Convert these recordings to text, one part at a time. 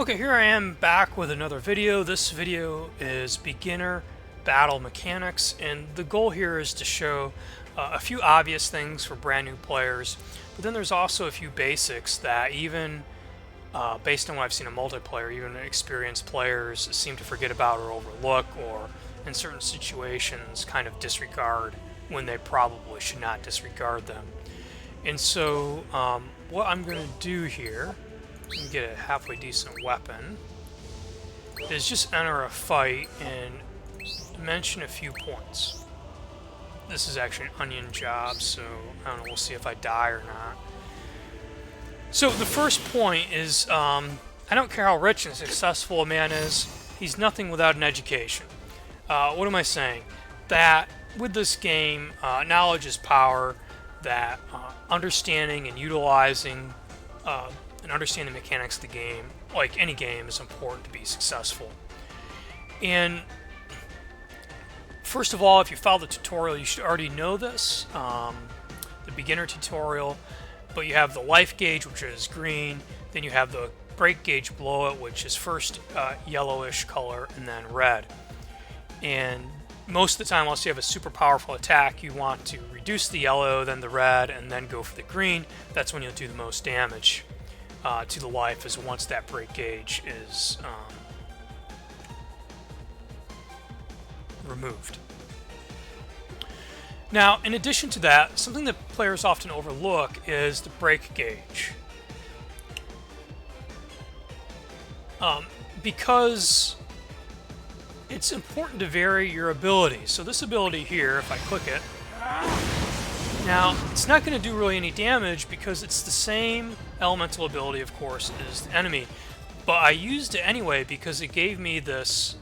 Okay, here I am back with another video. This video is beginner battle mechanics, and the goal here is to show a few obvious things for brand new players, but then there's also a few basics that even based on what I've seen in multiplayer, even experienced players seem to forget about or overlook, or in certain situations kind of disregard when they probably should not disregard them. And so what I'm going to do here, and get a halfway decent weapon, is just enter a fight and mention a few points. This is actually an onion job, so I don't know, we'll see if I die or not. So the first point is, I don't care how rich and successful a man is, he's nothing without an education. What am I saying? That with this game, knowledge is power, that understanding and utilizing and understanding the mechanics of the game, like any game, is important to be successful. And first of all, if you follow the tutorial, you should already know this, the beginner tutorial, but you have the life gauge, which is green, then you have the break gauge below it, which is first yellowish color and then red. And most of the time, unless you have a super powerful attack, you want to reduce the yellow, then the red, and then go for the green. That's when you'll do the most damage to the life, is once that break gauge is removed. Now, in addition to that, something that players often overlook is the break gauge. Because it's important to vary your abilities. So this ability here, if I click it, now it's not going to do really any damage because it's the same elemental ability, of course, as the enemy. But I used it anyway because it gave me this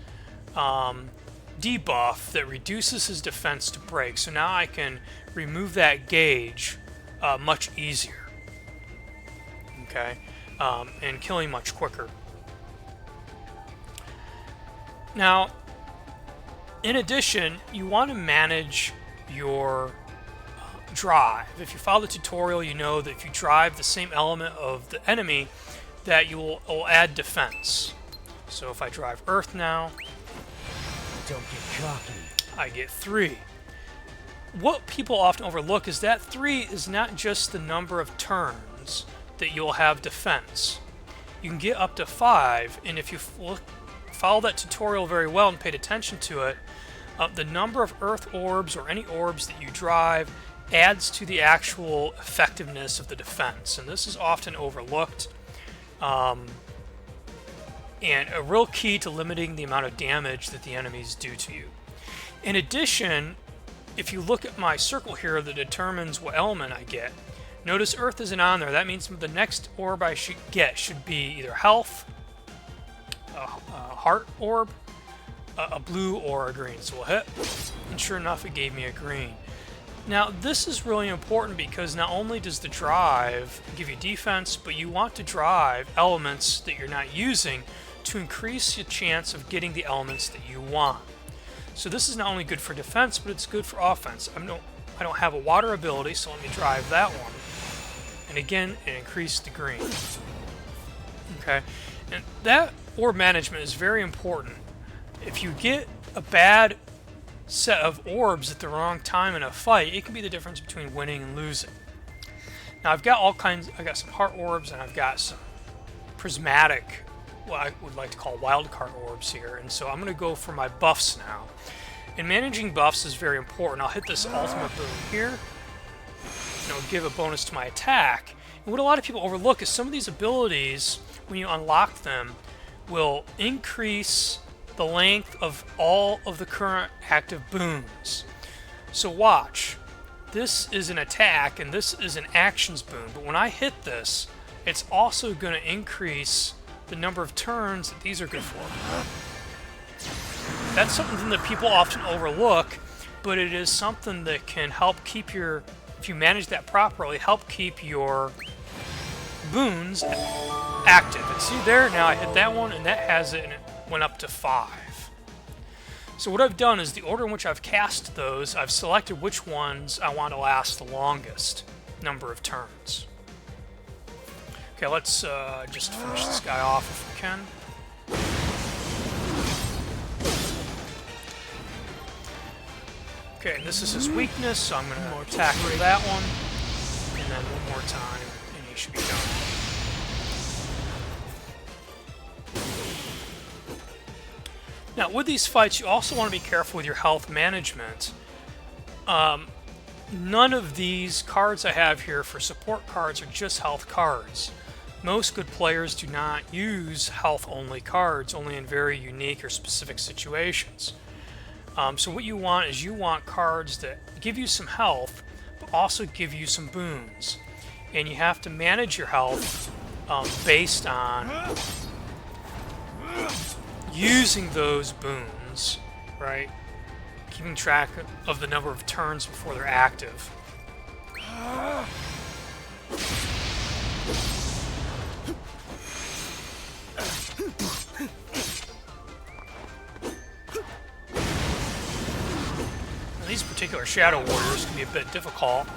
debuff that reduces his defense to break. So now I can remove that gauge much easier. Okay, and killing much quicker. Now, in addition, you want to manage your drive. If you follow the tutorial, you know that if you drive the same element of the enemy, that you will add defense. So if I drive Earth now, don't get cocky, I get 3. What people often overlook is that 3 is not just the number of turns that you'll have defense. You can get up to 5, and if you follow that tutorial very well and paid attention to it, the number of Earth orbs or any orbs that you drive adds to the actual effectiveness of the defense, and this is often overlooked, and a real key to limiting the amount of damage that the enemies do to you. In addition, if you look at my circle here that determines what element I get, notice Earth isn't on there. That means the next orb I should get should be either health, a heart orb, a blue, or a green. So we'll hit, and sure enough, it gave me a green. Now, this is really important because not only does the drive give you defense, but you want to drive elements that you're not using to increase your chance of getting the elements that you want. So this is not only good for defense, but it's good for offense. I don't have a water ability, so let me drive that one. And again, it increased the green. Okay, and that orb management is very important. If you get a bad set of orbs at the wrong time in a fight, it can be the difference between winning and losing. Now I've got all kinds, I've got some heart orbs, and I've got some prismatic, what I would like to call wild card orbs here, and so I'm going to go for my buffs now. And managing buffs is very important. I'll hit this ultimate boom here, and it'll give a bonus to my attack. And what a lot of people overlook is some of these abilities, when you unlock them, will increase the length of all of the current active boons. So watch. This is an attack, and this is an actions boon, but when I hit this, it's also going to increase the number of turns that these are good for. That's something that people often overlook, but it is something that can help keep your, if you manage that properly, help keep your boons active. And see there, now I hit that one, and that has it, and it went up to 5. So what I've done is the order in which I've cast those, I've selected which ones I want to last the longest number of turns. Okay, let's just finish this guy off if we can. Okay, and this is his weakness, so I'm going to attack with that one, and then one more time, and he should be done. Now, with these fights, you also want to be careful with your health management. None of these cards I have here for support cards are just health cards. Most good players do not use health-only cards, only in very unique or specific situations. So what you want is you want cards that give you some health, but also give you some boons. And you have to manage your health based on using those boons, right? Keeping track of the number of turns before they're active. Now, these particular Shadow Warriors can be a bit difficult.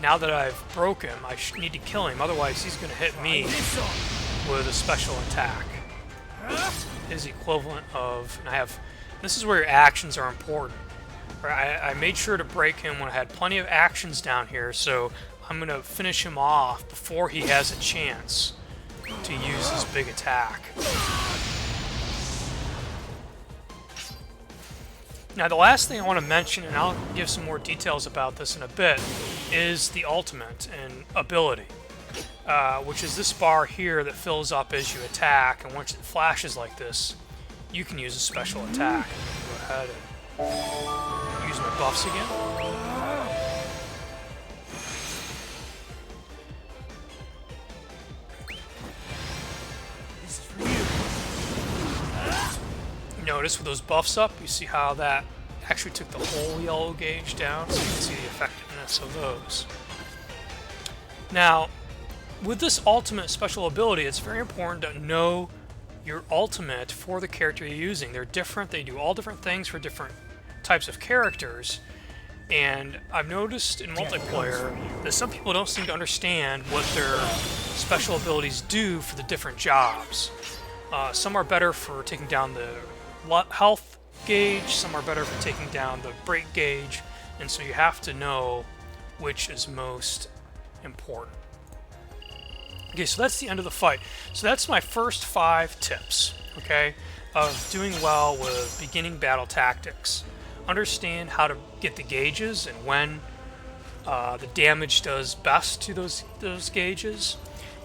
Now that I've broke him, I need to kill him, otherwise he's going to hit me with a special attack. His equivalent of, and this is where your actions are important. I made sure to break him when I had plenty of actions down here, so I'm going to finish him off before he has a chance to use his big attack. Now, the last thing I want to mention, and I'll give some more details about this in a bit, is the ultimate and ability, which is this bar here that fills up as you attack, and once it flashes like this, you can use a special attack. Go ahead and use my buffs again. This is for you. Notice with those buffs up, you see how that actually took the whole yellow gauge down, so you can see the effectiveness of those. Now, with this ultimate special ability, it's very important to know your ultimate for the character you're using. They're different, they do all different things for different types of characters, and I've noticed in multiplayer that some people don't seem to understand what their special abilities do for the different jobs. Some are better for taking down the health gauge, some are better for taking down the break gauge, and so you have to know which is most important. Okay, so that's the end of the fight. So that's my first 5 tips, okay, of doing well with beginning battle tactics. Understand how to get the gauges and when the damage does best to those gauges.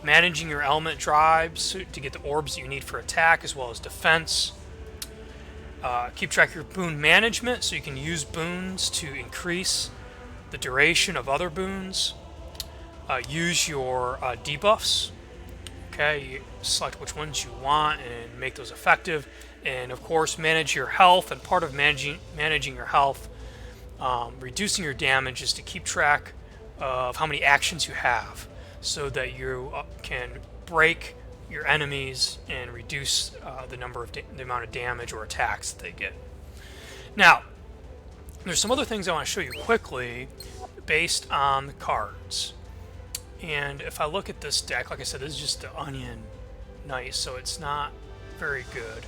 Managing your element drives to get the orbs that you need for attack as well as defense. Keep track of your boon management so you can use boons to increase the duration of other boons. Use your debuffs. Okay, you select which ones you want and make those effective. And of course, manage your health. And part of managing your health, reducing your damage, is to keep track of how many actions you have, so that you can break your enemies and reduce the amount of damage or attacks that they get. Now, there's some other things I want to show you quickly based on the cards. And if I look at this deck, like I said, this is just the Onion Knight, so it's not very good.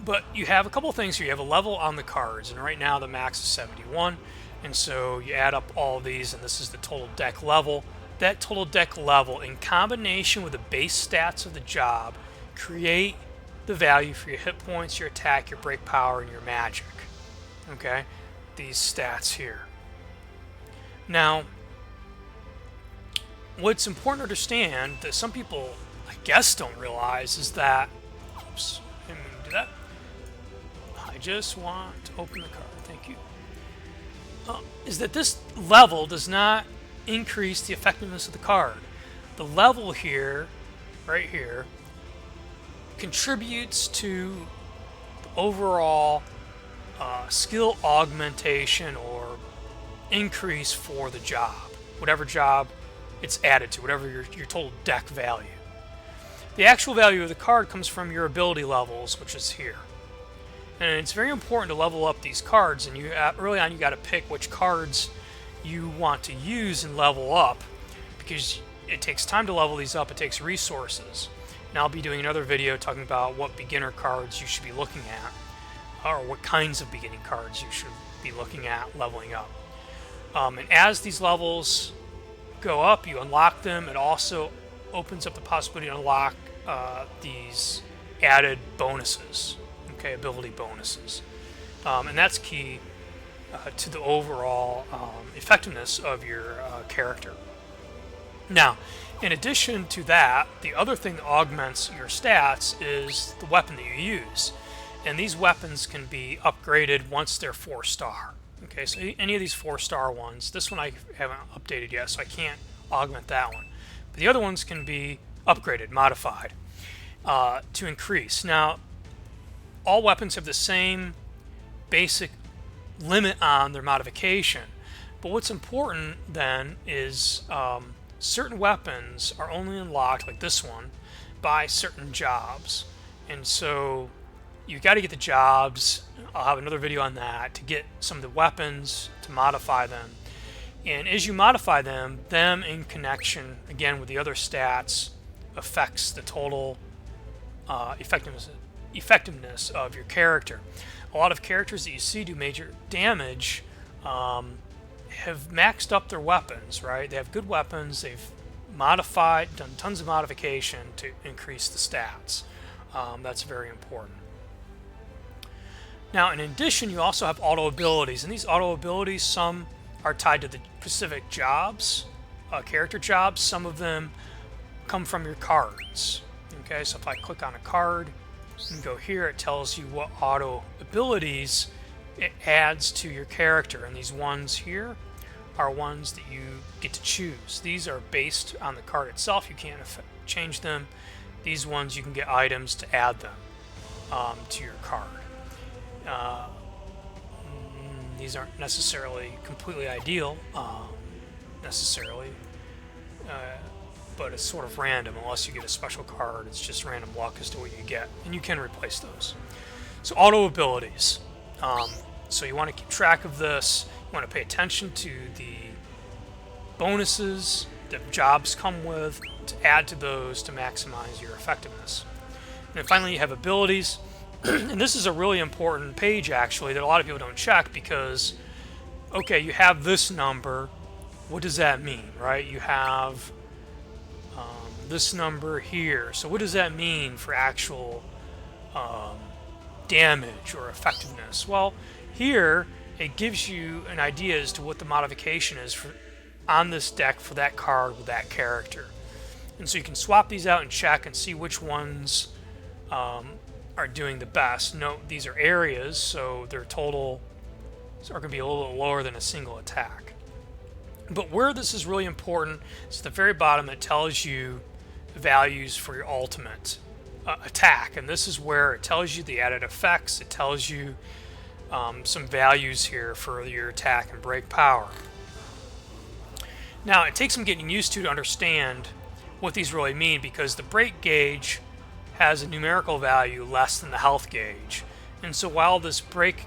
But you have a couple things here. You have a level on the cards, and right now the max is 71. And so you add up all of these, and this is the total deck level. That total deck level, in combination with the base stats of the job, create the value for your hit points, your attack, your break power, and your magic. Okay? These stats here. Now, what's important to understand that some people, I guess, don't realize is that... Oops, I didn't mean to do that. I just want to open the card. Thank you. Is that this level does not increase the effectiveness of the card. The level here, right here, contributes to the overall skill augmentation or increase for the job. Whatever job it's added to, whatever your total deck value. The actual value of the card comes from your ability levels, which is here. And it's very important to level up these cards, and early on you got to pick which cards you want to use and level up, because it takes time to level these up. It takes resources. And I'll be doing another video talking about what beginner cards you should be looking at, or what kinds of beginning cards you should be looking at leveling up. And as these levels go up, you unlock them. It also opens up the possibility to unlock these added bonuses, okay, ability bonuses. And that's key to the overall effectiveness of your character. Now, in addition to that, the other thing that augments your stats is the weapon that you use. And these weapons can be upgraded once they're 4-star. Okay, so any of these 4-star ones, this one I haven't updated yet, so I can't augment that one. But the other ones can be upgraded, modified, to increase. Now, all weapons have the same basic limit on their modification. But what's important then is certain weapons are only unlocked, like this one, by certain jobs. And so you got to get the jobs. I'll have another video on that to get some of the weapons, to modify them. And as you modify them in connection again with the other stats affects the total effectiveness of your character. A lot of characters that you see do major damage have maxed up their weapons, right? They have good weapons. They've modified, done tons of modification to increase the stats. That's very important. Now, in addition, you also have auto abilities, and these auto abilities, some are tied to the specific jobs, character jobs. Some of them come from your cards. Okay, so if I click on a card and go here, it tells you what auto abilities it adds to your character, and these ones here are ones that you get to choose. These are based on the card itself. You can't change them. These ones you can get items to add them to your card. These aren't necessarily completely ideal, but it's sort of random. Unless you get a special card, it's just random luck as to what you get, and you can replace those. So auto abilities. So you want to keep track of this. You want to pay attention to the bonuses that jobs come with, to add to those to maximize your effectiveness. And then finally, you have abilities. And this is a really important page, actually, that a lot of people don't check because, okay, you have this number. What does that mean, right? You have this number here. So what does that mean for actual damage or effectiveness? Well, here it gives you an idea as to what the modification is on this deck for that card with that character. And so you can swap these out and check and see which ones are doing the best. Note these are areas, so their total are going to be a little bit lower than a single attack. But where this is really important is at the very bottom. It tells you values for your ultimate attack, and this is where it tells you the added effects. It tells you some values here for your attack and break power. Now, it takes some getting used to understand what these really mean, because the break gauge has a numerical value less than the health gauge. And so while this break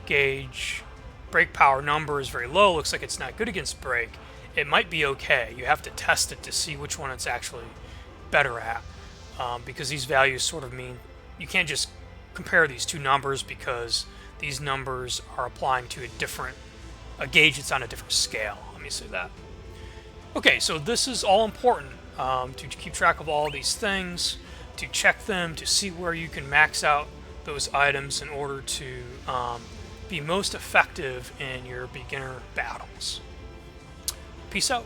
power number is very low, looks like it's not good against break, it might be okay. You have to test it to see which one it's actually better at, because these values sort of mean you can't just compare these two numbers, because these numbers are applying to a gauge that's on a different scale. Let me say that. Okay, so this is all important to keep track of all these things, to check them, to see where you can max out those items in order to be most effective in your beginner battles. Peace out.